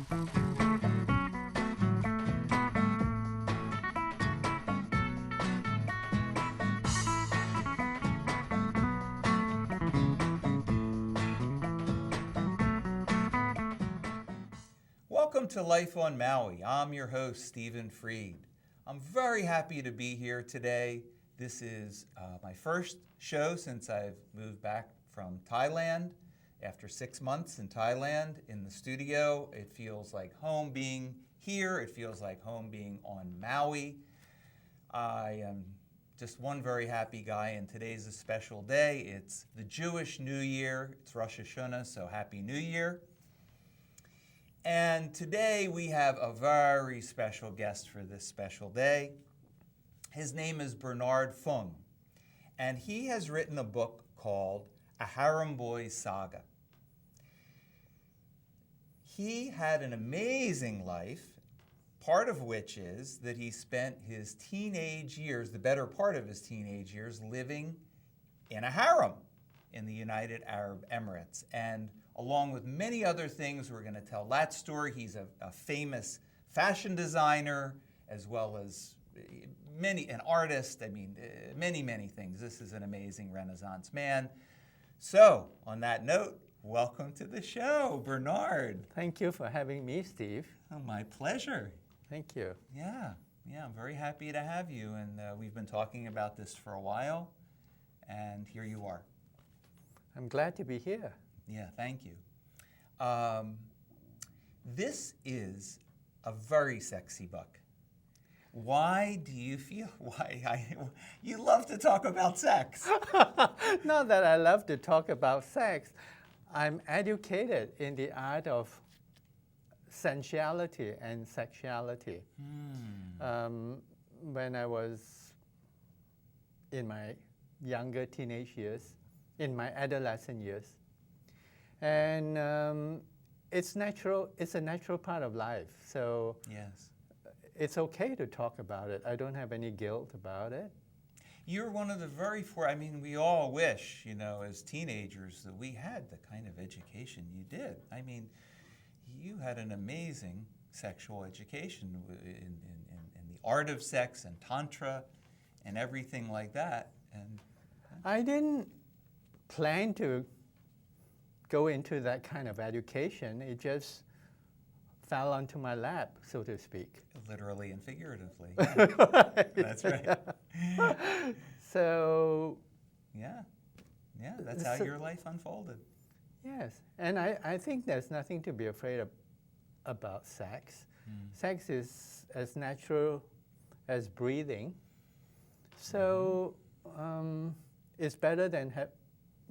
Welcome to Life on Maui. I'm your host, Stephen Freid. I'm very happy to be here today. This is my first show since I've moved back from Thailand. After 6 months in Thailand in the studio, it feels like home being here. It feels like home being on Maui. I am just one very happy guy, and today's a special day. It's the Jewish New Year. It's Rosh Hashanah, so Happy New Year. And today we have a very special guest for this special day. His name is Bernard Fong, and he has written a book called A Harem Boy's Saga. He had an amazing life, part of which is that he spent his teenage years, the better part of his teenage years, living in a harem in the United Arab Emirates. And along with many other things, we're going to tell that story. He's a famous fashion designer, as well as an artist. I mean, many things. This is an amazing Renaissance man. So, on that note, welcome to the show, Bernard. Thank you for having me, Steve. Oh, my pleasure. Thank you. Yeah, I'm very happy to have you. And we've been talking about this for a while, and here you are. I'm glad to be here. Yeah, thank you. This is a very sexy book. Why do you feel, you love to talk about sex? Not that I love to talk about sex. I'm educated in the art of sensuality and sexuality. When I was in my younger teenage years, in my adolescent years. And it's natural. It's a natural part of life. So yes, it's okay to talk about it. I don't have any guilt about it. You're one of the very few. I mean, we all wish, as teenagers, that we had the kind of education you did. I mean, you had an amazing sexual education in the art of sex and tantra and everything like that. And I didn't plan to go into that kind of education. It just fell onto my lap, so to speak. Literally and figuratively. Yeah. That's right. So yeah, that's how your life unfolded. Yes, and I think there's nothing to be afraid of about sex. Sex is as natural as breathing. So it's better than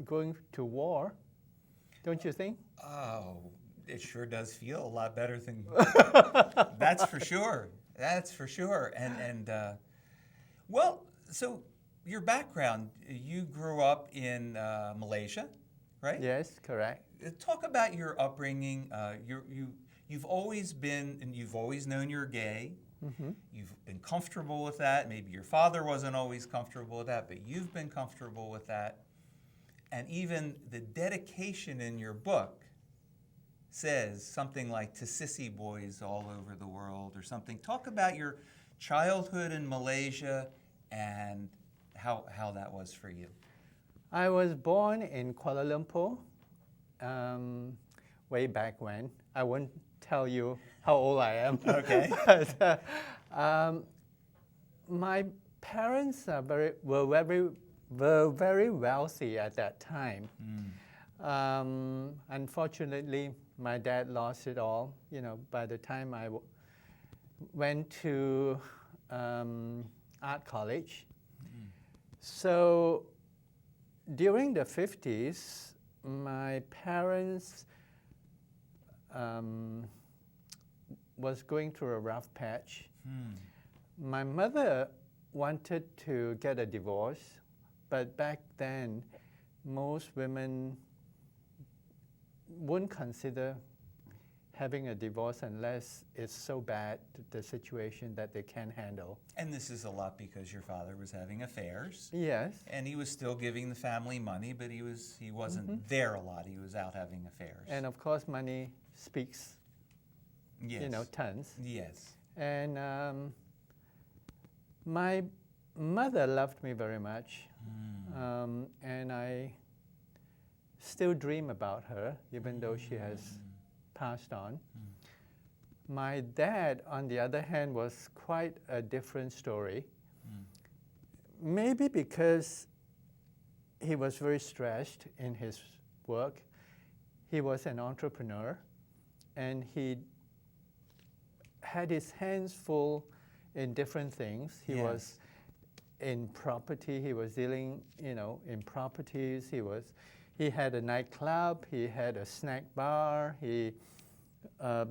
going to war, don't you think? Oh, it sure does feel a lot better than that's for sure. That's for sure. And well, so your background, you grew up in Malaysia, right? Yes, correct. Talk about your upbringing. You've always been, and you've always known you're gay. Mm-hmm. You've been comfortable with that. Maybe your father wasn't always comfortable with that, but you've been comfortable with that. And even the dedication in your book says something like to sissy boys all over the world or something. Talk about your childhood in Malaysia and how that was for you. I was born in Kuala Lumpur way back when. I won't tell you how old I am. Okay. But, my parents were very wealthy at that time. Unfortunately, my dad lost it all. By the time I went to art college. So during the 50s, my parents was going through a rough patch. My mother wanted to get a divorce, but back then, most women wouldn't consider having a divorce unless it's so bad, the situation, that they can't handle. And this is a lot because your father was having affairs. Yes. And he was still giving the family money, but he wasn't there a lot. He was out having affairs. And of course, money speaks Yes. tons. Yes. And my mother loved me very much, and I still dream about her, even though she has passed on. My dad, on the other hand, was quite a different story. Maybe because he was very stressed in his work. He was an entrepreneur, and he had his hands full in different things. He was in property. He was dealing, in properties. He had a nightclub. He had a snack bar. He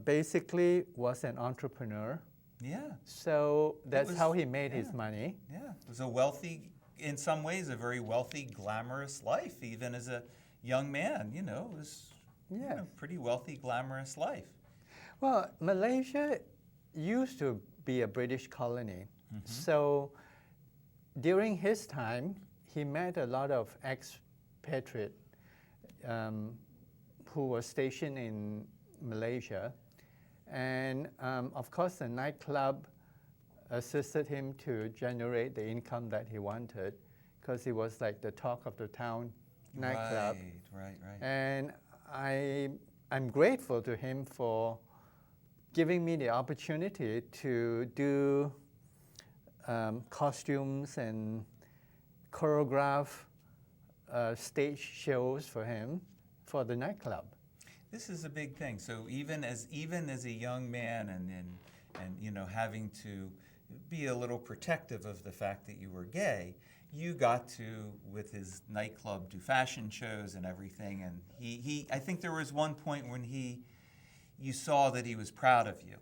basically was an entrepreneur. Yeah. So that's how he made his money. Yeah. It was a wealthy, in some ways, a very wealthy, glamorous life, even as a young man. It was a pretty wealthy, glamorous life. Well, Malaysia used to be a British colony. So during his time, he met a lot of expatriate who were stationed in Malaysia. And of course, the nightclub assisted him to generate the income that he wanted, because he was like the talk of the town nightclub. Right. And I'm grateful to him for giving me the opportunity to do costumes and choreograph stage shows for him for the nightclub. This is a big thing. So even as a young man, and having to be a little protective of the fact that you were gay, you got to, with his nightclub, do fashion shows and everything. And he I think there was one point when you saw that he was proud of you.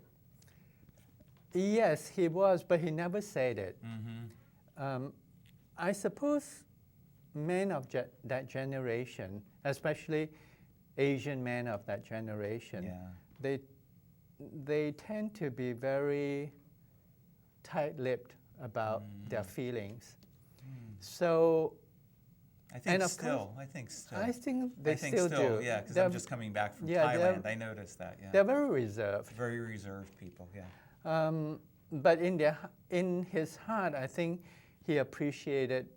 Yes, he was, but he never said it. I suppose men of that generation, especially Asian men of that generation, they tend to be very tight-lipped about their feelings. So, I think still. I think they still do. Yeah, because I'm just coming back from Thailand. I noticed that. Yeah, they're very reserved. Very reserved people. Yeah. But in his heart, I think he appreciated,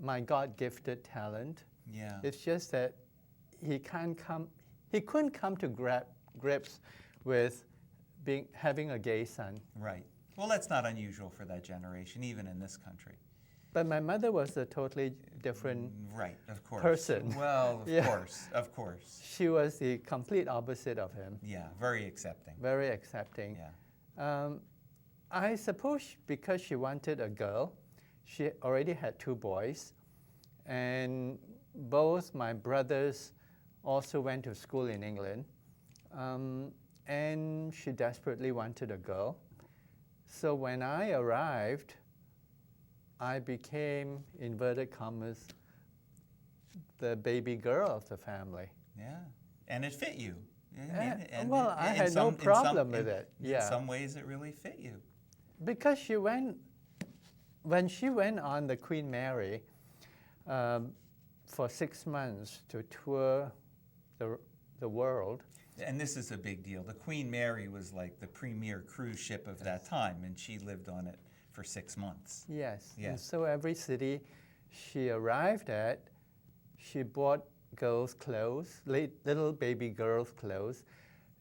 my God-gifted talent. Yeah. It's just that he couldn't come to grips with having a gay son. Right. Well, that's not unusual for that generation, even in this country. But my mother was a totally different person. Well, of course. She was the complete opposite of him. Yeah, very accepting. Very accepting. Yeah. I suppose because she wanted a girl, she already had 2 boys, and both my brothers also went to school in England, and she desperately wanted a girl. So when I arrived, I became, inverted commas, the baby girl of the family. Yeah, and it fit you. I had no problem with it. In some ways, it really fit you. Because when she went on the Queen Mary for 6 months to tour the world. And this is a big deal. The Queen Mary was like the premier cruise ship of that time, and she lived on it for 6 months. Yes. And so every city she arrived at, she bought girls' clothes, little baby girls' clothes,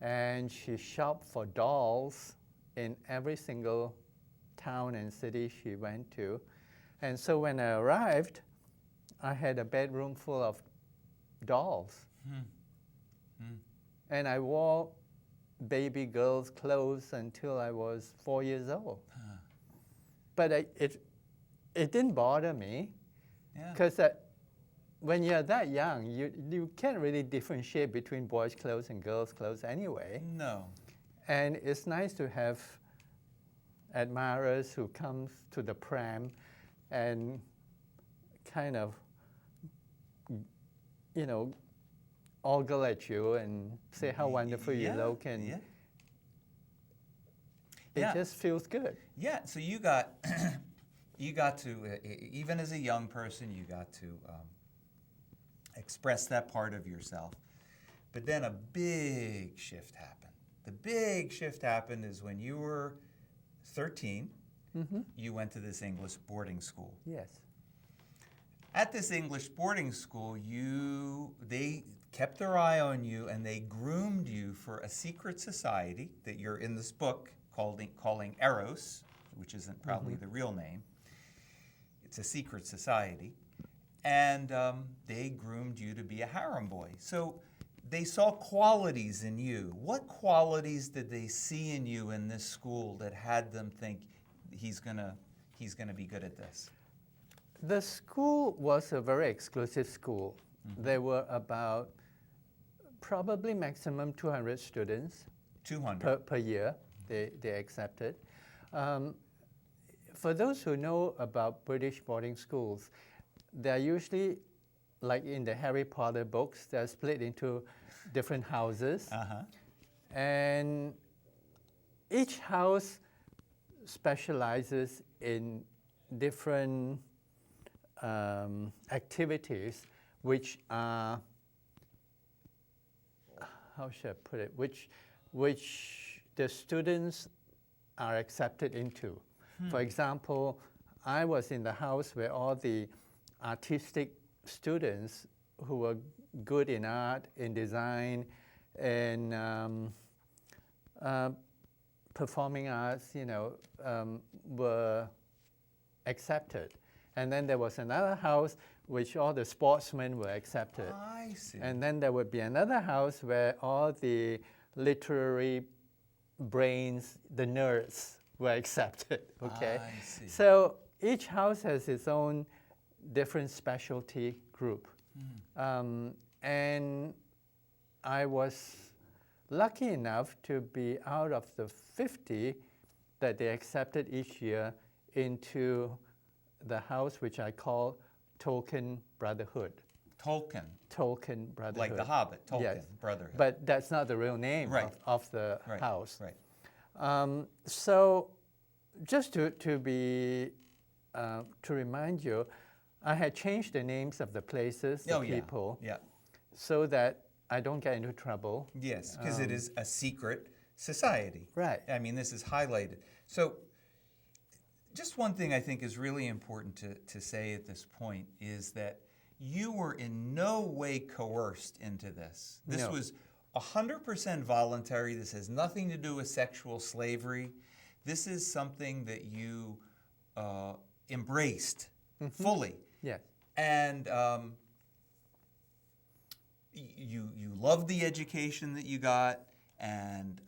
and she shopped for dolls in every single town and city she went to. And so when I arrived, I had a bedroom full of dolls. And I wore baby girls' clothes until I was 4 years old. But it didn't bother me, because when you're that young, you can't really differentiate between boys' clothes and girls' clothes anyway. No. And it's nice to have admirers who come to the pram and kind of, ogle at you and say how wonderful you look, and it just feels good. Yeah, so you got to, even as a young person, you got to express that part of yourself. But then a big shift happened. The big shift happened is when you were 13, you went to this English boarding school. Yes. At this English boarding school, they kept their eye on you and they groomed you for a secret society that you're in this book calling E.R.O.S, which isn't probably the real name. It's a secret society. And they groomed you to be a harem boy. So they saw qualities in you. What qualities did they see in you in this school that had them think he's gonna be good at this? The school was a very exclusive school. There were about probably maximum 200 students 200 per year they accepted. For those who know about British boarding schools, they're usually, like in the Harry Potter books, they're split into different houses. And each house specializes in different activities which are, how should I put it, which the students are accepted into. For example, I was in the house where all the artistic students who were good in art, in design, and performing arts, were accepted. And then there was another house which all the sportsmen were accepted. I see. And then there would be another house where all the literary brains, the nerds, were accepted. Okay. I see. So each house has its own different specialty group. And I was lucky enough to be out of the 50 that they accepted each year into the house which I call Tolkien Brotherhood. Tolkien Brotherhood. Like the Hobbit, Tolkien Yes. Brotherhood. But that's not the real name Right. of the Right, house. right. So just to remind you, I had changed the names of the places, the people, Yeah. so that I don't get into trouble. Yes, because it is a secret society. Right. I mean, this is highlighted. So just one thing I think is really important to say at this point is that you were in no way coerced into this. This No. was 100% voluntary. This has nothing to do with sexual slavery. This is something that you embraced fully. Yes. And you loved the education that you got. And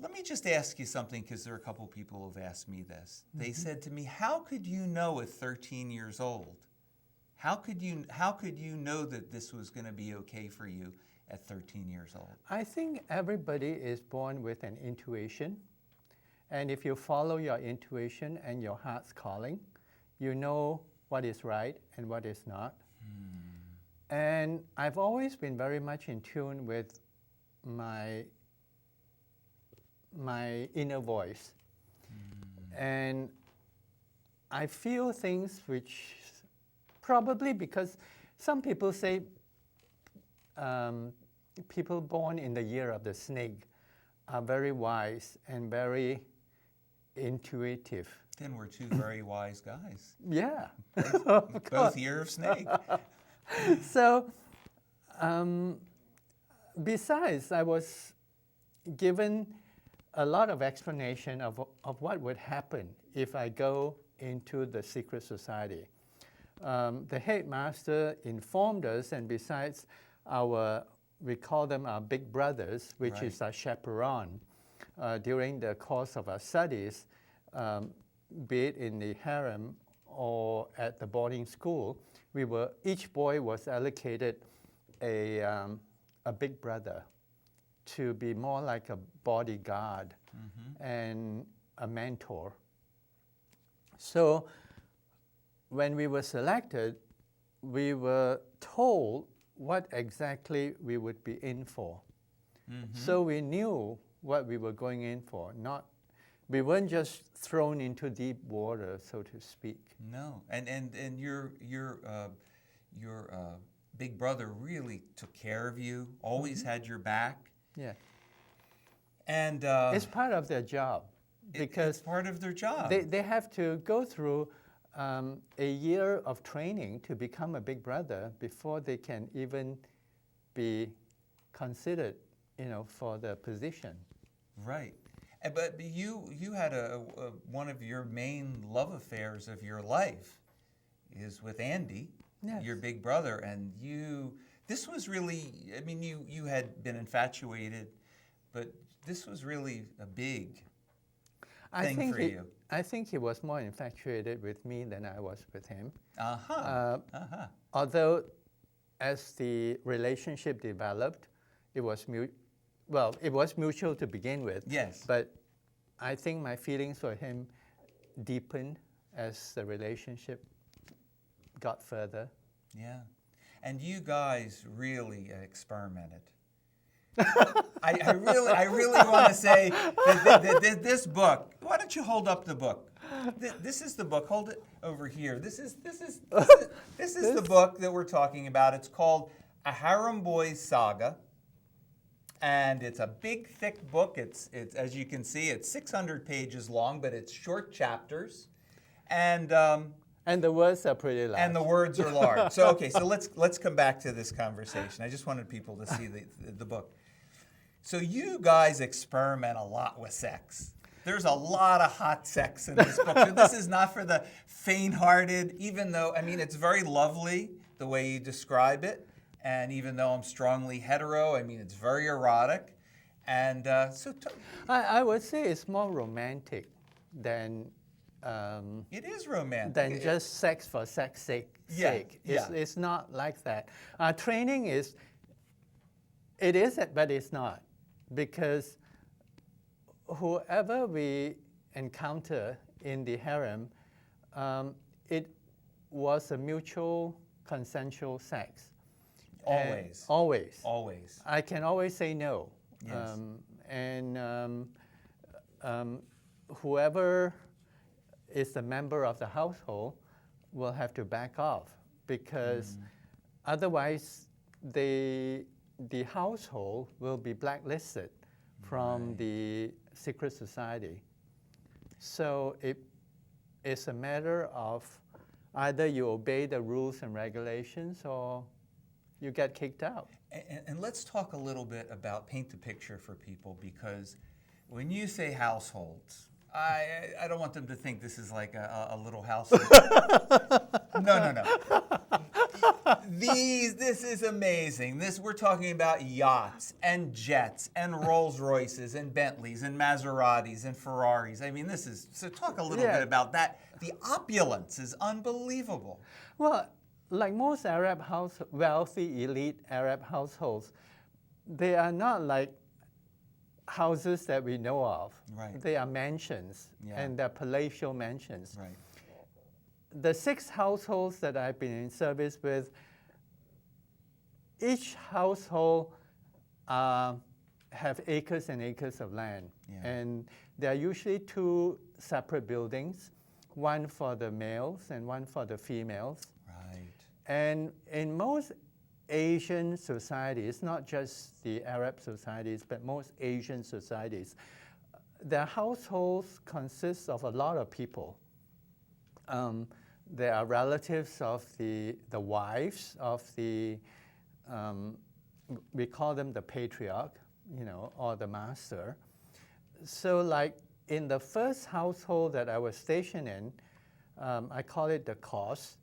let me just ask you something, because there are a couple people who have asked me this. They said to me, how could you know at 13 years old? How could you know that this was going to be okay for you at 13 years old? I think everybody is born with an intuition. And if you follow your intuition and your heart's calling, you know what is right and what is not. And I've always been very much in tune with my inner voice. And I feel things which probably, because some people say people born in the year of the snake are very wise and very intuitive. Then we're two very wise guys. Yeah. Both year of snake. So, besides, I was given a lot of explanation of what would happen if I go into the secret society. The headmaster informed us, and besides we call them our big brothers, which Right. is our chaperone, during the course of our studies, be it in the harem or at the boarding school, each boy was allocated a big brother to be more like a bodyguard and a mentor. So when we were selected, we were told what exactly we would be in for. So we knew what we were going in for. We weren't just thrown into deep water, so to speak. No, and your big brother really took care of you, always had your back. Yeah. And It's part of their job because it's part of their job. they have to go through a year of training to become a big brother before they can even be considered, for the position. Right. But you had one of your main love affairs of your life is with Andy, Yes. your big brother, and this was really, I mean, you had been infatuated, but this was really a big thing for you. I think he was more infatuated with me than I was with him. Uh-huh. Although, as the relationship developed, it was mutual to begin with. Yes. But I think my feelings for him deepened as the relationship got further. Yeah. And you guys really experimented. I really want to say that this book. Why don't you hold up the book? This is the book. Hold it over here. This is the book that we're talking about. It's called A Harem Boy's Saga, and it's a big, thick book. It's as you can see, it's 600 pages long, but it's short chapters, and the words are pretty large. And the words are large. So let's come back to this conversation. I just wanted people to see the book. So you guys experiment a lot with sex. There's a lot of hot sex in this book. So this is not for the faint-hearted, even though, I mean, it's very lovely the way you describe it. And even though I'm strongly hetero, I mean, it's very erotic. And I would say it's more romantic than it is romantic. than just sex for sex sake. It's not like that. Training is, but it's not. Because whoever we encounter in the harem, it was a mutual consensual sex. Always. Always. Always. I can always say no. Yes. Whoever is a member of the household will have to back off because otherwise the household will be blacklisted from the secret society. So it's a matter of either you obey the rules and regulations or you get kicked out. And let's talk a little bit about, paint the picture for people, because when you say households, I don't want them to think this is like a little house. No. This is amazing. We're talking about yachts and jets and Rolls Royces and Bentleys and Maseratis and Ferraris. I mean, so talk a little bit about that. The opulence is unbelievable. Well, like most wealthy elite Arab households, they are not like houses that we know of. Right. They are mansions, and they're palatial mansions. Right. The 6 households that I've been in service with, each household have acres and acres of land. And there are usually 2 separate buildings, one for the males and one for the females. Right. And in most Asian societies, not just the Arab societies, but most Asian societies, their households consist of a lot of people. There are relatives of the wives of the, we call them the patriarch, or the master. So like in the first household that I was stationed in, I call it the cos.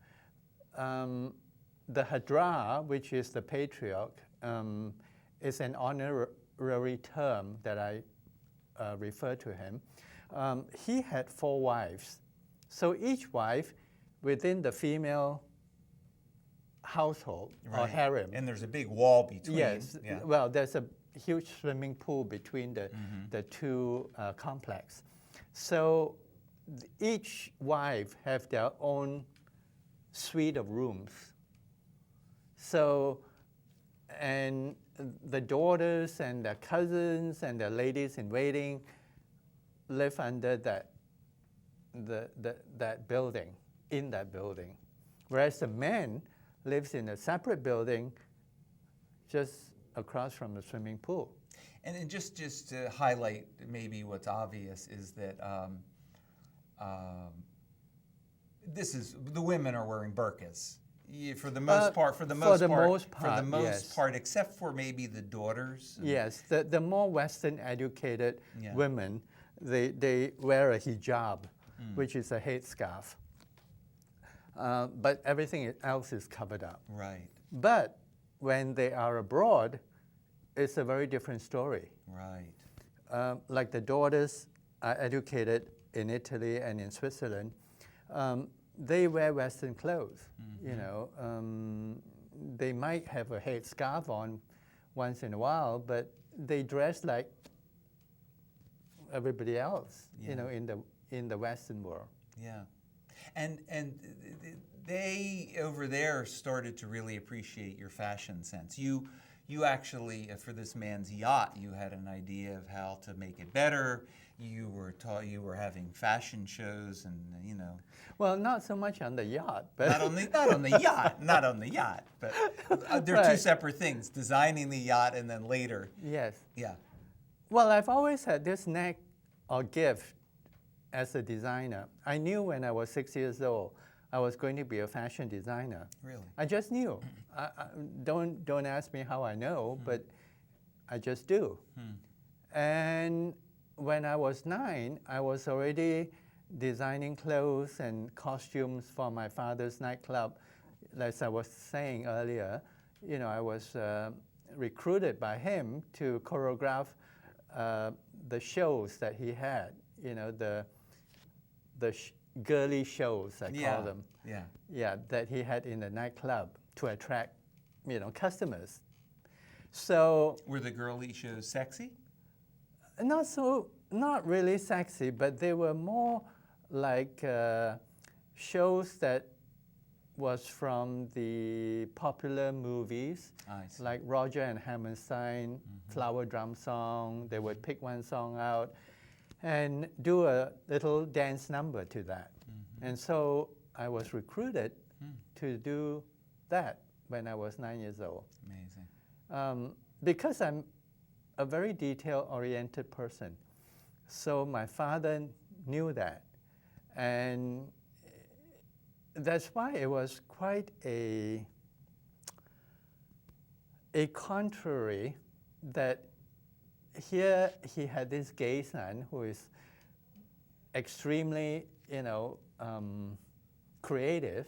The Hadra, which is the patriarch, is an honorary term that I refer to him. He had 4 wives. So each wife within the female household or harem. And there's a big wall between. Yes. Yeah. Well, there's a huge swimming pool between the 2 complex. So each wife have their own suite of rooms. So, and the daughters and their cousins and their ladies in waiting live under that building, in that building. Whereas the men lives in a separate building just across from the swimming pool. And then just to highlight maybe what's obvious is that this is the women are wearing burqas for the most part. For the most part, except for maybe the daughters. Yes, the more Western educated women, they wear a hijab, which is a headscarf. But everything else is covered up. Right. But when they are abroad, it's a very different story. Right. Like the daughters are educated in Italy and in Switzerland. They wear Western clothes. You know, they might have a headscarf on once in a while, but they dress like everybody else. You know, in the Western world. Yeah, and they over there started to really appreciate your fashion sense. You actually, for this man's yacht, you had an idea of how to make it better. You were having fashion shows, and you know. Well, not so much on the yacht, but not on the yacht, but they're two separate things: designing the yacht and then later. Yes. Yeah. Well, I've always had this knack or gift as a designer. I knew when I was 6 years old I was going to be a fashion designer. Really? I just knew. Don't ask me how I know, but I just do. And when I was 9, I was already designing clothes and costumes for my father's nightclub. As I was saying earlier, you know, I was recruited by him to choreograph the shows that he had. You know, the girly shows, I call them. Yeah. Yeah, that he had in the nightclub to attract, you know, customers. So were the girly shows sexy? Not really sexy, but they were more like shows that was from the popular movies, like Roger and Hammerstein, Flower Drum Song. They would pick one song out and do a little dance number to that. And so I was recruited to do that when I was 9 years old. Amazing. Because I'm a very detail-oriented person. So my father knew that. And that's why it was quite a contrary that here he had this gay son who is extremely, you know, creative.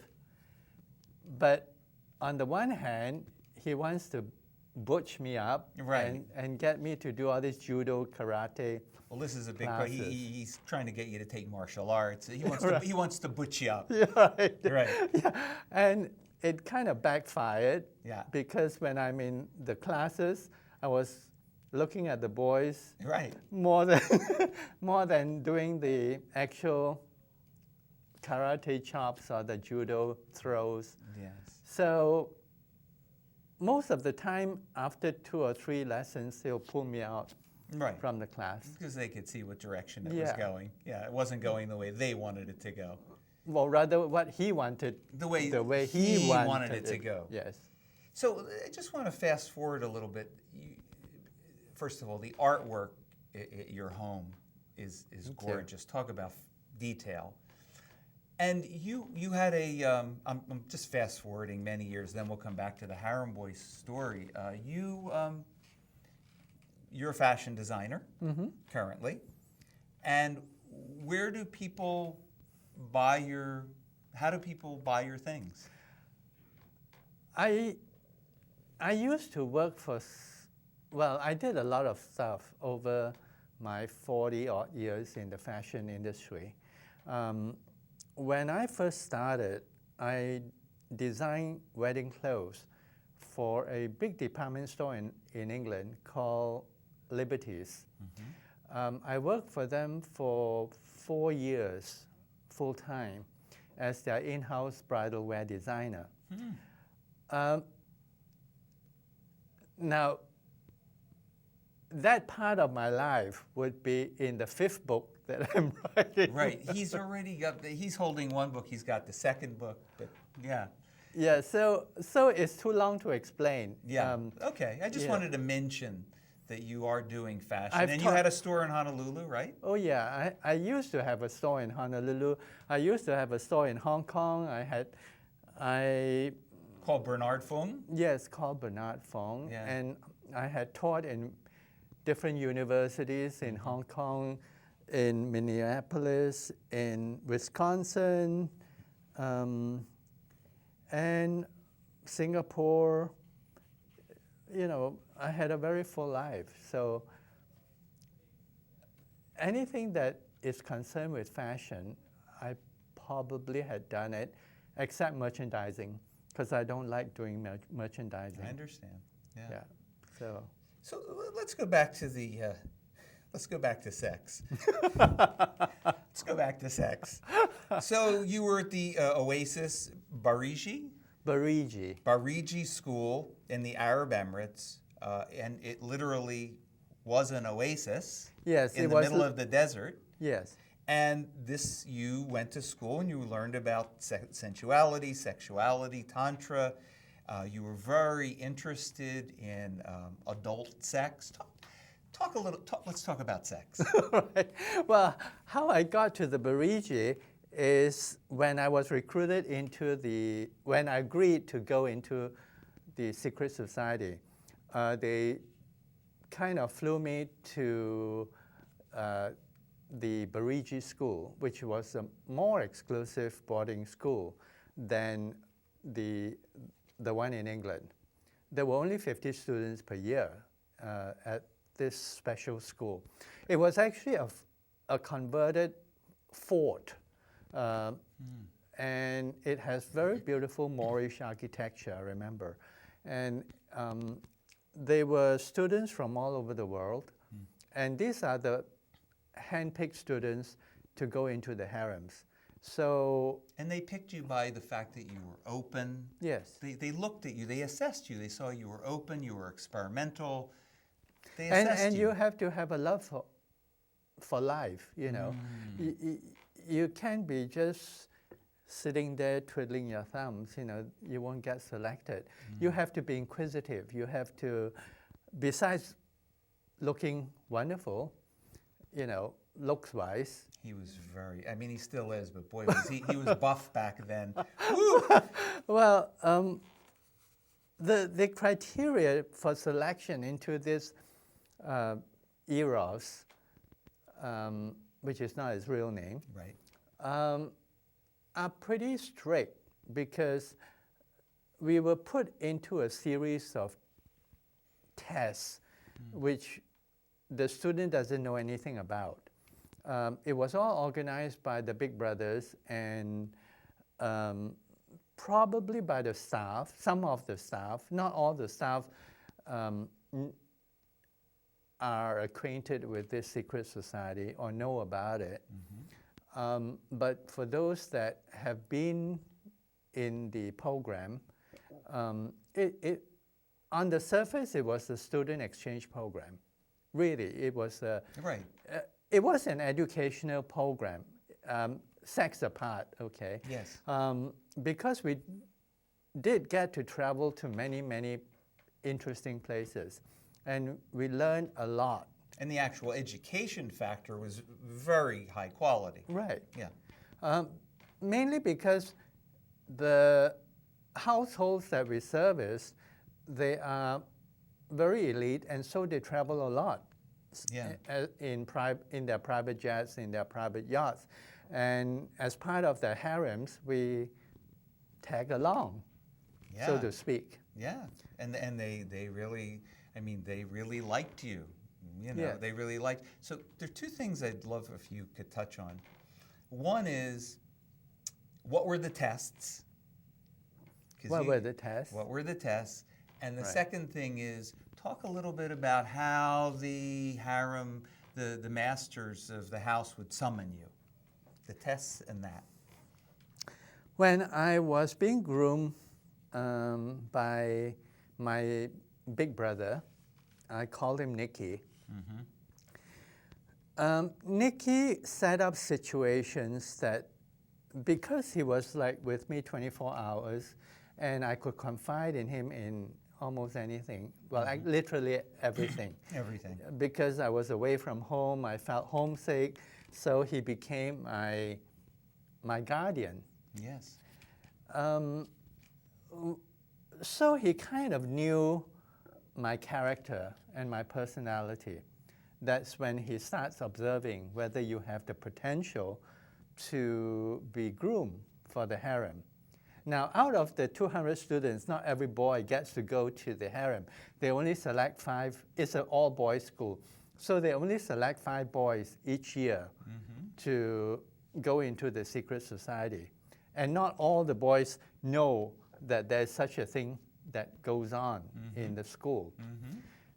But on the one hand, he wants to butch me up and get me to do all this judo, karate. Well, this is a big part. He's trying to get you to take martial arts. He wants he wants to butch you up. Yeah, right. Right. Yeah. And it kind of backfired. Yeah. Because when I'm in the classes, I was looking at the boys. Right. More than doing the actual karate chops or the judo throws. Yes. So most of the time, after 2 or 3 lessons, they'll pull me out from the class. Because they could see what direction it was going. Yeah, it wasn't going the way they wanted it to go. Well, rather what he wanted, the way he wanted it to go. Yes. So I just want to fast forward a little bit. First of all, the artwork at your home is gorgeous. Talk about detail. And you had a, I'm just fast forwarding many years, then we'll come back to the Harem Boys story. You're a fashion designer currently. And where do people how do people buy your things? I used to work for, I did a lot of stuff over my 40-odd years in the fashion industry. When I first started, I designed wedding clothes for a big department store in England called Liberty's. I worked for them for 4 years, full-time, as their in-house bridal wear designer. Now, that part of my life would be in the 5th book that I'm writing. Right. He's already got he's holding one book. He's got the second book. But yeah. Yeah, so it's too long to explain. Yeah. Okay. I just wanted to mention that you are doing fashion. I've And you had a store in Honolulu, right? Oh yeah, I used to have a store in Honolulu. I used to have a store in Hong Kong. Called Bernard Foong? Yes, called Bernard Fong. Yeah. And I had taught in different universities in Hong Kong, in Minneapolis, in Wisconsin, and Singapore. You know, I had a very full life. So anything that is concerned with fashion, I probably had done it, except merchandising, because I don't like doing merchandising. I understand. Yeah. So let's go back to let's go back to sex. Let's go back to sex. So you were at the Oasis Barigi School in the Arab Emirates, and it literally was an oasis. Yes, in the middle of the desert. Yes. And you went to school and you learned about sensuality, sexuality, tantra. You were very interested in adult sex. Let's talk about sex. Right. Well, how I got to the Barigi is when I was recruited when I agreed to go into the secret society. They kind of flew me to the Barigi school, which was a more exclusive boarding school than the one in England. There were only 50 students per year at this special school. It was actually a converted fort, and it has very beautiful Moorish architecture, I remember. And they were students from all over the world, and these are the handpicked students to go into the harems. So, and they picked you by the fact that you were open. Yes. They looked at you, they assessed you, they saw you were open, you were experimental. They assessed and you have to have a love for life, you know. You can't be just sitting there twiddling your thumbs, you know, you won't get selected. You have to be inquisitive. You have to, besides looking wonderful, you know, looks-wise. He was he still is, but boy, he was buff back then. Woo! Well, the criteria for selection into this E.R.O.S, which is not his real name, right, are pretty strict because we were put into a series of tests which the student doesn't know anything about. It was all organized by the big brothers and probably by the staff, some of the staff, not all the staff are acquainted with this secret society or know about it. But for those that have been in the program, on the surface, it was a student exchange program. Really, it was it was an educational program, sex apart, okay? Yes. Because we did get to travel to many, many interesting places, and we learned a lot. And the actual education factor was very high quality. Right. Yeah. Mainly because the households that we service, they are very elite, and so they travel a lot. Yeah. In their private jets, in their private yachts. And as part of their harems, we tag along, so to speak. Yeah, and they really, they really liked you. You know, they really liked. So there are two things I'd love if you could touch on. One is, what were the tests? What were the tests? What were the tests? And the second thing is, talk a little bit about how the harem, the masters of the house would summon you. The tests and that. When I was being groomed by my big brother, I called him Nicky. Nicky set up situations that, because he was like with me 24 hours, and I could confide in him in almost anything. Well, literally everything. Everything. Because I was away from home, I felt homesick, so he became my guardian. Yes. So he kind of knew my character and my personality. That's when he starts observing whether you have the potential to be groomed for the harem. Now, out of the 200 students, not every boy gets to go to the harem. They only select 5. It's an all-boys school. So they only select 5 boys each year to go into the secret society. And not all the boys know that there's such a thing that goes on in the school.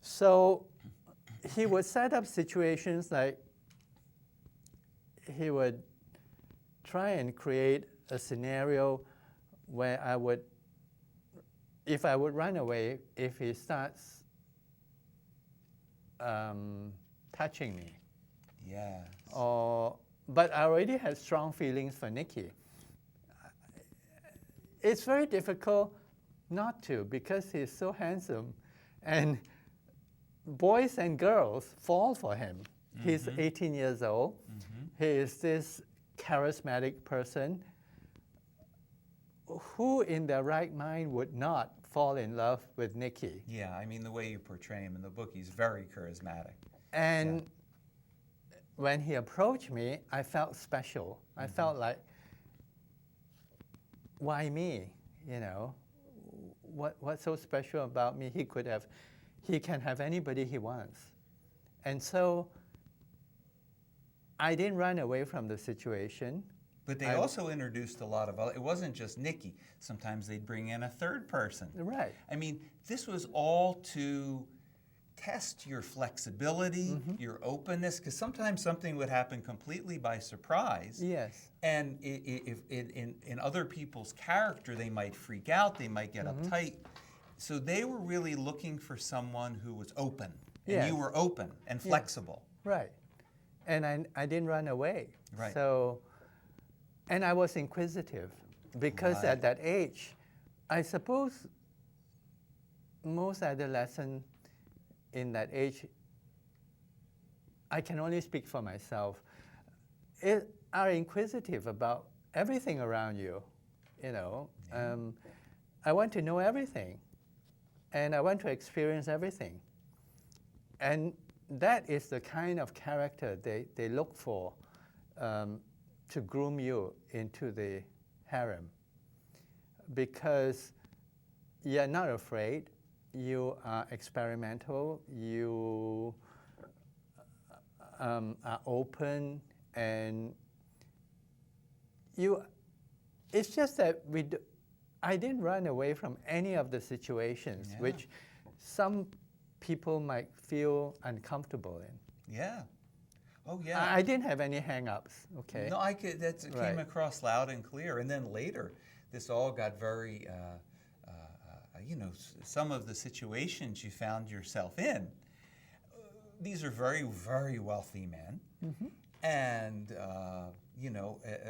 So he would set up situations like he would try and create a scenario where if I would run away, if he starts touching me. Yes. But I already had strong feelings for Nikki. It's very difficult not to, because he's so handsome, and boys and girls fall for him. He's 18 years old. He is this charismatic person. Who in their right mind would not fall in love with Nikki? Yeah, I mean, the way you portray him in the book, he's very charismatic. And when he approached me, I felt special. I felt like, why me? You know, what's so special about me? He can have anybody he wants. And so I didn't run away from the situation. But they also introduced a lot of other, it wasn't just Nikki. Sometimes they'd bring in a third person. Right. I mean, this was all to test your flexibility, your openness, because sometimes something would happen completely by surprise. Yes. And if in other people's character, they might freak out, they might get uptight. So they were really looking for someone who was open. And Yes. you were open and flexible. Right. And I didn't run away. Right. So, and I was inquisitive, because at that age, I suppose most adolescents in that age, I can only speak for myself, are inquisitive about everything around you. You know, I want to know everything, and I want to experience everything. And that is the kind of character they look for to groom you into the harem, because you're not afraid, you are experimental, you are open, and it's just that I didn't run away from any of the situations which some people might feel uncomfortable in. Yeah. Oh, yeah. I didn't have any hang-ups, okay? No, that came across loud and clear. And then later, this all got very, some of the situations you found yourself in, these are very, very wealthy men. And,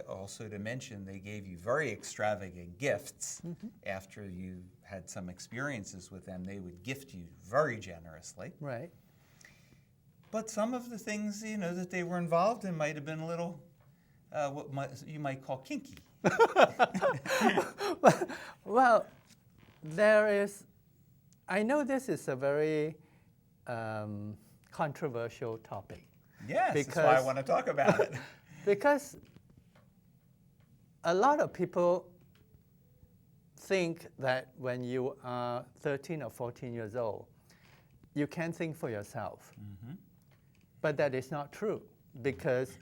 also to mention, they gave you very extravagant gifts. After you had some experiences with them, they would gift you very generously. Right. But some of the things, that they were involved in might have been a little, you might call kinky. Well, I know this is a very controversial topic. Yes, that's why I want to talk about it. Because a lot of people think that when you are 13 or 14 years old, you can think for yourself. But that is not true, because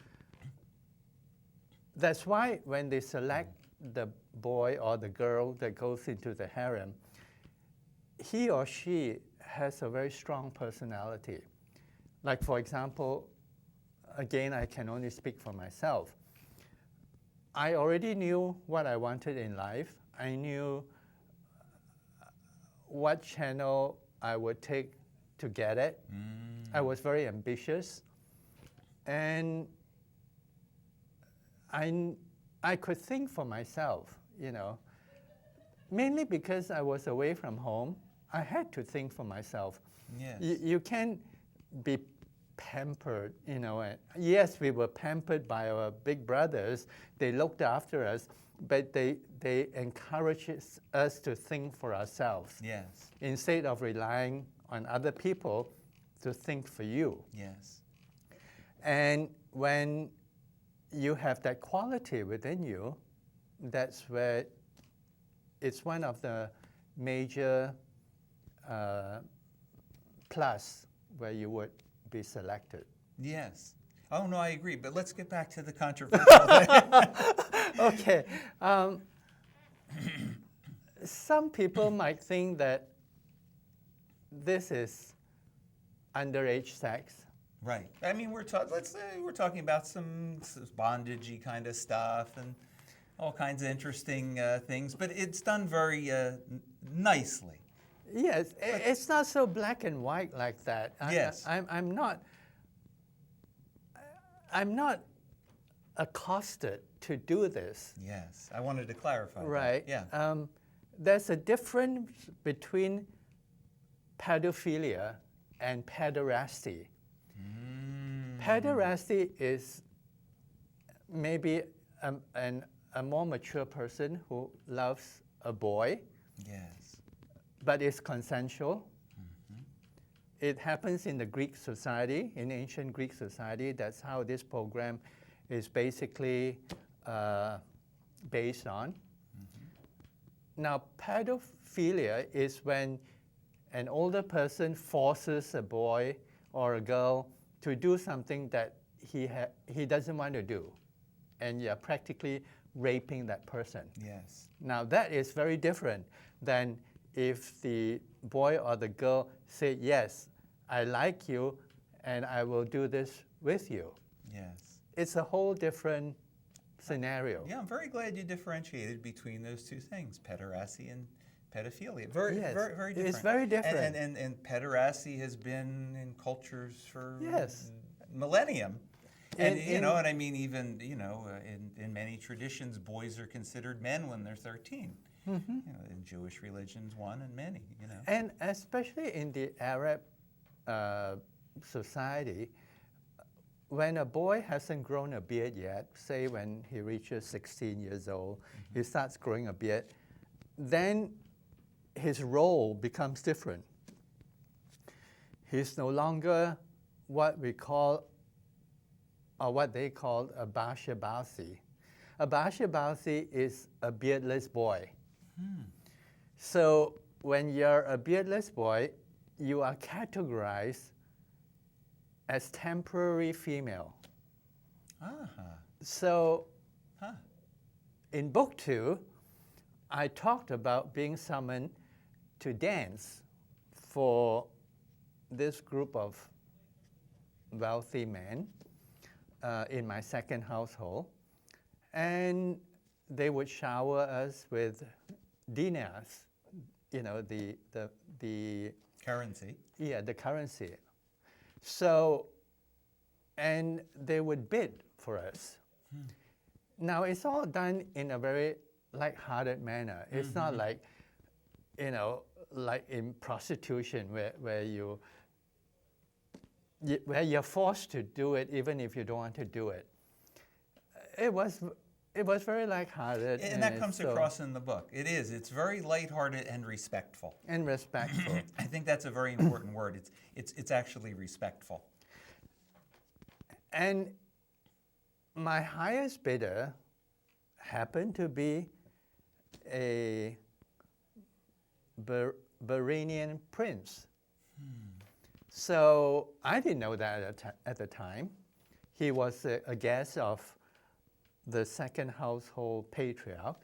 that's why when they select the boy or the girl that goes into the harem, he or she has a very strong personality. Like, for example, again, I can only speak for myself. I already knew what I wanted in life. I knew what channel I would take to get it. I was very ambitious, and I could think for myself, mainly because I was away from home, I had to think for myself. Yes. You can't be pampered, you know. Yes, we were pampered by our big brothers. They looked after us, but they encouraged us to think for ourselves. Yes. Instead of relying on other people to think for you. Yes. And when you have that quality within you, that's where it's one of the major plus where you would be selected. Yes. Oh, no, I agree. But let's get back to the controversial thing. Okay. Some people might think that this is underage sex. Right. I mean, let's say we're talking about some bondagey kind of stuff and all kinds of interesting things, but it's done very nicely. Yes, it's not so black and white like that. Yes. I'm not accosted to do this. Yes. I wanted to clarify. Right. That. Yeah. There's a difference between pedophilia and pederasty. Pederasty is maybe a more mature person who loves a boy, Yes. but is consensual. It happens in the Greek society, in ancient Greek society. That's how this program is basically based on. Now, pedophilia is when an older person forces a boy or a girl to do something that he doesn't want to do, and you're practically raping that person. Yes. Now, that is very different than if the boy or the girl say, yes, I like you, and I will do this with you. Yes. It's a whole different scenario. Yeah, I'm very glad you differentiated between those two things, pederasty and pedophilia. Very, Yes, very, very different. it's very different. And pederasty has been in cultures for Yes. millennium. And In and I mean, even in many traditions, boys are considered men when they're 13. In Jewish religions, one, and many. And especially in the Arab society, when a boy hasn't grown a beard yet, say when he reaches 16 years old, he starts growing a beard, then his role becomes different. He's no longer what we call, or what they call a bashabasi. A bashabasi is a beardless boy. So when you're a beardless boy, you are categorized as temporary female. So in book 2, I talked about being summoned to dance for this group of wealthy men in my second household. And they would shower us with dinars, the Currency. Yeah, the currency. So, and they would bid for us. Now, it's all done in a very light-hearted manner. It's not like, like in prostitution where you're forced to do it even if you don't want to do it. It was very lighthearted. And that comes across in the book. It is. It's very lighthearted and respectful. And respectful. I think that's a very important word. It's actually respectful. And my highest bidder happened to be a Bahrainian prince. So I didn't know that at the time. He was a guest of the second household patriarch.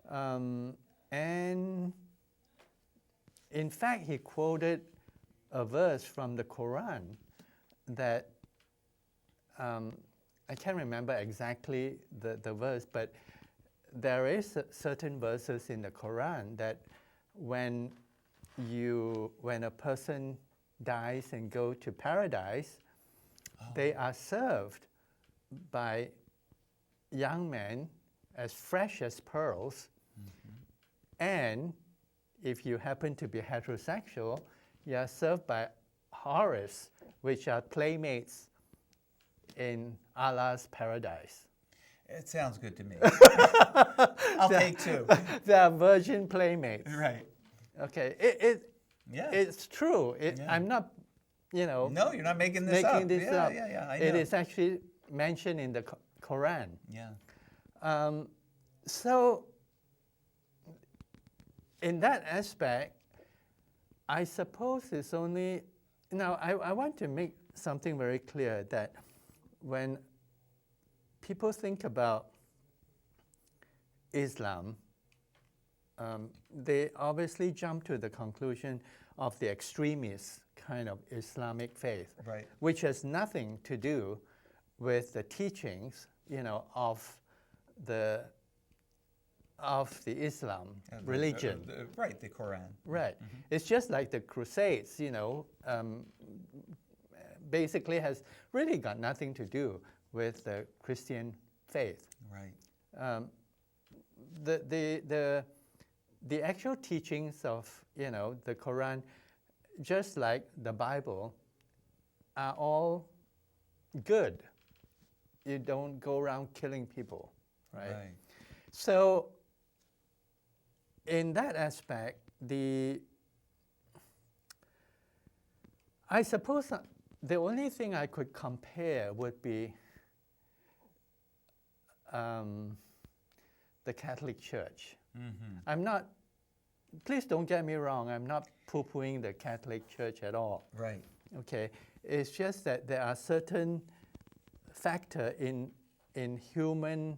And in fact, he quoted a verse from the Quran that I can't remember exactly the verse, but there is certain verses in the Quran that when a person dies and go to paradise, they are served by young men as fresh as pearls, And if you happen to be heterosexual, you are served by E.R.O.S, which are playmates in Allah's paradise. It sounds good to me. I'll take two. They are virgin playmates. Right. Okay, Yeah. it's true. Yeah. I'm not, No, you're not making this up. making this yeah, up. Yeah, I know. It is actually mentioned in the Quran. Yeah. So, in that aspect, I suppose it's only. Now, I want to make something very clear that when people think about Islam, they obviously jump to the conclusion of the extremist kind of Islamic faith, Right. which has nothing to do with the teachings, of the Islam religion. Right, the Quran. Right. It's just like the Crusades, basically has really got nothing to do with the Christian faith. Right. The actual teachings of, the Quran, just like the Bible, are all good. You don't go around killing people, right? Right. So, in that aspect, I suppose the only thing I could compare would be the Catholic Church. Mm-hmm. I'm not, please don't get me wrong, I'm not poo-pooing the Catholic Church at all. Right. Okay, it's just that there are certain factors in human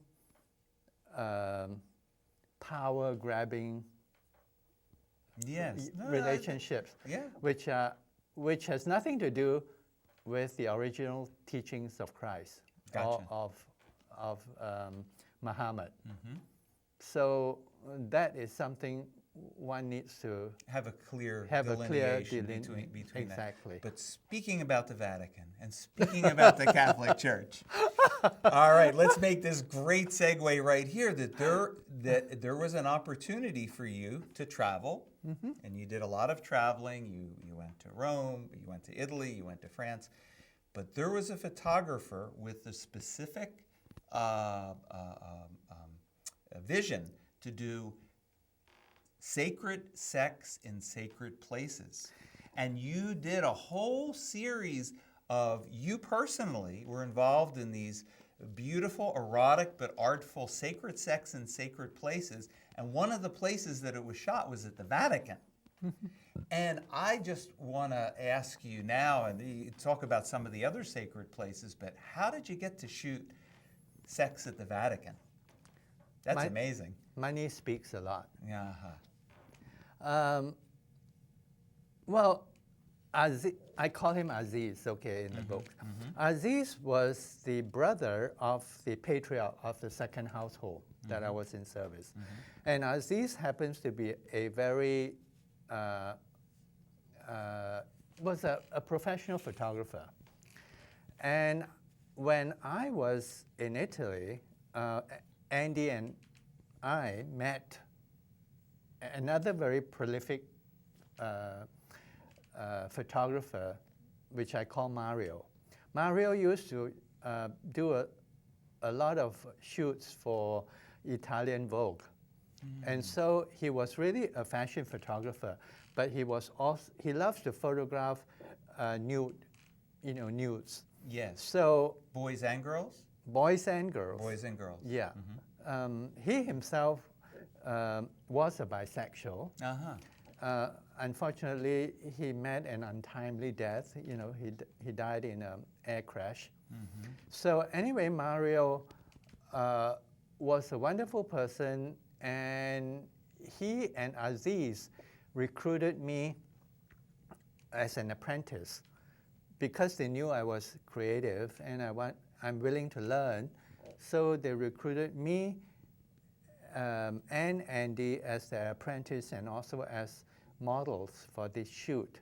power grabbing Yes. No, relationships, yeah. which has nothing to do with the original teachings of Christ or Gotcha. of Muhammad. Mm-hmm. So that is something one needs to Have a clear have a clear delineation between exactly. that. But speaking about the Vatican and speaking about the Catholic Church, all right, let's make this great segue right here that there was an opportunity for you to travel, and you did a lot of traveling. You went to Rome, you went to Italy, you went to France, but there was a photographer with a specific vision to do sacred sex in sacred places. And you did a whole series of, you personally were involved in these beautiful, erotic, but artful sacred sex in sacred places. And one of the places that it was shot was at the Vatican. And I just want to ask you now, and you talk about some of the other sacred places, but how did you get to shoot sex at the Vatican? That's amazing. Money speaks a lot. Uh-huh. Well, I call him Aziz, okay, in the book. Aziz was the brother of the patriarch of the second household that I was in service. And Aziz happens to be a very, was a professional photographer. And when I was in Italy, Andy and I met another very prolific photographer, which I call Mario. Mario used to do a lot of shoots for Italian Vogue. And so he was really a fashion photographer, but he loves to photograph nudes. Yes. So Boys and girls? boys and girls. Boys and girls. Yeah. He himself was a bisexual. Uh-huh. Unfortunately, he met an untimely death. He died in an air crash. So anyway, Mario was a wonderful person, and he and Aziz recruited me as an apprentice because they knew I was creative and I'm willing to learn. So they recruited me and Andy as their apprentice and also as models for this shoot.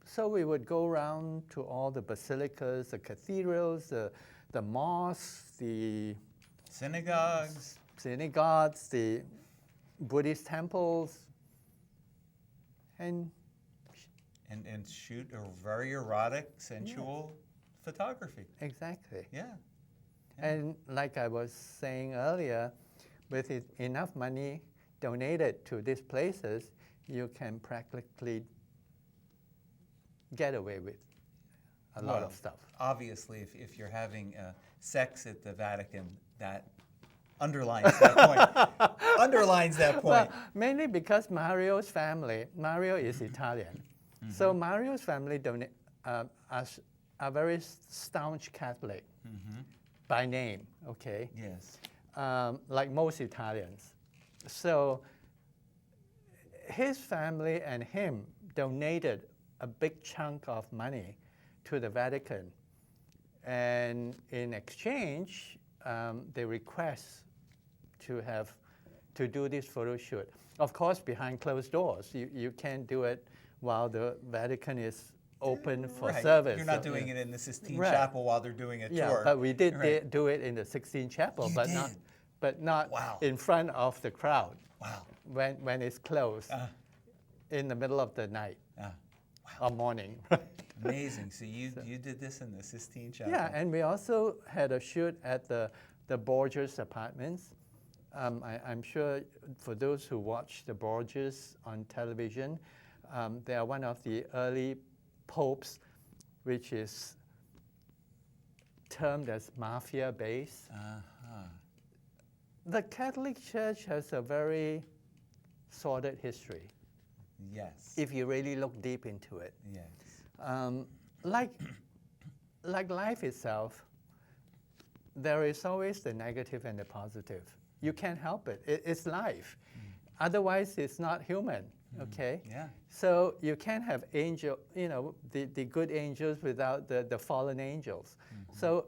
So we would go around to all the basilicas, the cathedrals, the mosques, the Synagogues. synagogues, the Buddhist temples, and And shoot a very erotic, sensual photography. exactly. Yeah. And like I was saying earlier, with enough money donated to these places, you can practically get away with a lot of stuff. Obviously, if you're having sex at the Vatican, that underlines that point. Underlines that point. Well, mainly because Mario's family, Mario is Italian. So Mario's family are very staunch Catholic by name, okay? Yes. Like most Italians. So his family and him donated a big chunk of money to the Vatican. And in exchange, they request to do this photo shoot. Of course, behind closed doors. You can't do it while the Vatican is open for Right. service. You're not doing it in the Sistine Right. Chapel while they're doing a Yeah, tour. but we did Right. do it in the Sixtine Chapel, You but not Wow. in front of the crowd Wow. when it's closed in the middle of the night or morning. Amazing. So you did this in the Sistine Chapel. Yeah, and we also had a shoot at the Borgias apartments. I'm sure for those who watch the Borgias on television, they are one of the early popes, which is termed as mafia-based. The Catholic Church has a very sordid history, Yes. if you really look deep into it. Yes. Like life itself, there is always the negative and the positive. You can't help it. It's life. Otherwise, it's not human. Okay. Yeah. So you can't have the good angels without the fallen angels. So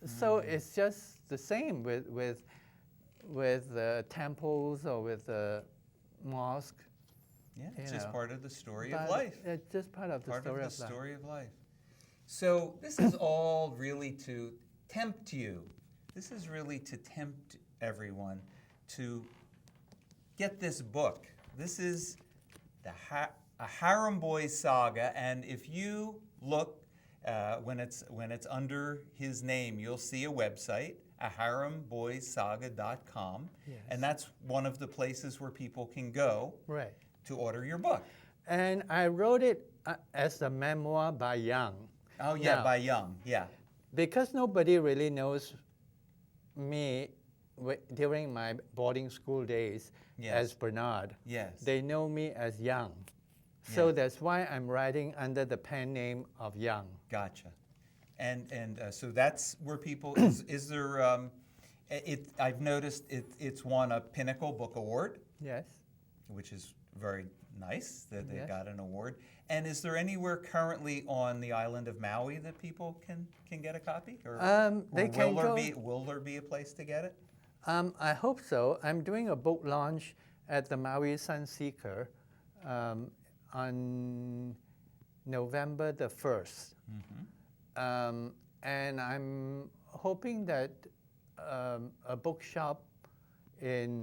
it's just the same with the temples or with the mosque. Yeah. It's just part of the story But of life. It's just part of the story of life. Story of life. So this is all really to tempt you. This is really to tempt everyone to get this book. This is a Harem Boys saga, and if you look when it's under his name, you'll see a website, haremboyssaga.com, Yes. and that's one of the places where people can go Right. to order your book. And I wrote it as a memoir by Young. Oh yeah, Now, by Young, yeah. Because nobody really knows me during my boarding school days Yes. as Bernard. Yes. They know me as Young. So Yes. that's why I'm writing under the pen name of Young. Gotcha. And so that's where people is there. I've noticed it's won a Pinnacle Book Award, Yes. which is very nice that they Yes. got an award. And is there anywhere currently on the island of Maui that people can get a copy? Or They can go. Will there be a place to get it? I hope so. I'm doing a book launch at the Maui Sunseeker on November the 1st. And I'm hoping that a bookshop in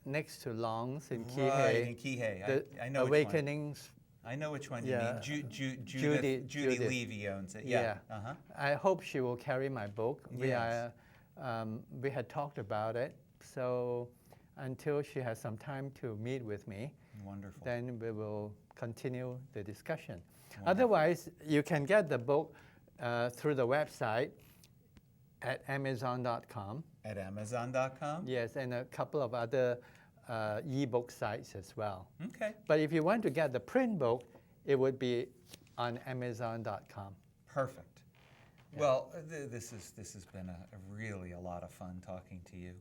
next to Long's in Kihei, Right, in Kihei. the I know Awakenings. I know which one Yeah. you mean. Judy Judy Levy owns it. Yeah. Uh-huh. I hope she will carry my book. Yes. We had talked about it, so until she has some time to meet with me, Wonderful. then we will continue the discussion. Wonderful. Otherwise, you can get the book through the website at Amazon.com. At Amazon.com? Yes, and a couple of other e-book sites as well. Okay. But if you want to get the print book, it would be on Amazon.com. Perfect. Well, this has been really a lot of fun talking to you.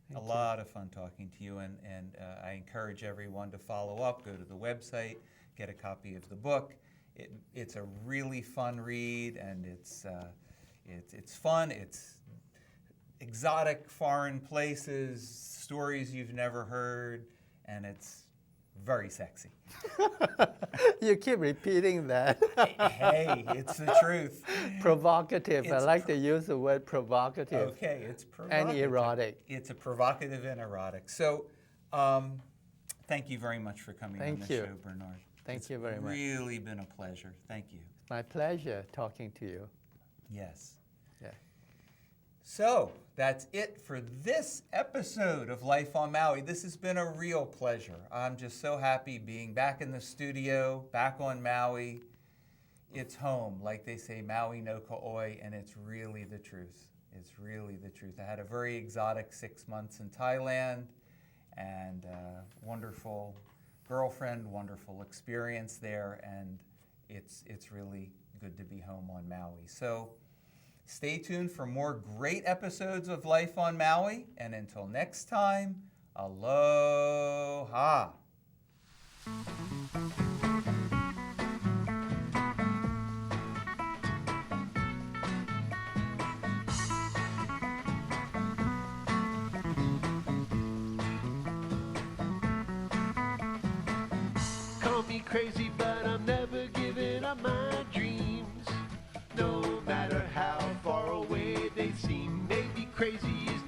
Thank you. Lot of fun talking to you, and I encourage everyone to follow up, go to the website, get a copy of the book. It's a really fun read, and it's fun. It's exotic foreign places, stories you've never heard, and it's very sexy. You keep repeating that. Hey, it's the truth. Provocative. I like to use the word provocative. Okay, it's provocative. And erotic. It's a provocative and erotic. So, thank you very much for coming on the show, Bernard. Thank you very much. It's really been a pleasure. Thank you. My pleasure talking to you. Yes. Yeah. So, that's it for this episode of Life on Maui. This has been a real pleasure. I'm just so happy being back in the studio, back on Maui. It's home, like they say, Maui no Ka'oi, and it's really the truth. It's really the truth. I had a very exotic 6 months in Thailand, and wonderful girlfriend, wonderful experience there, and it's really good to be home on Maui. So stay tuned for more great episodes of Life on Maui, and until next time, aloha. Call me crazy, but I'm never giving up my dreams. No matter how far away they seem, maybe crazy is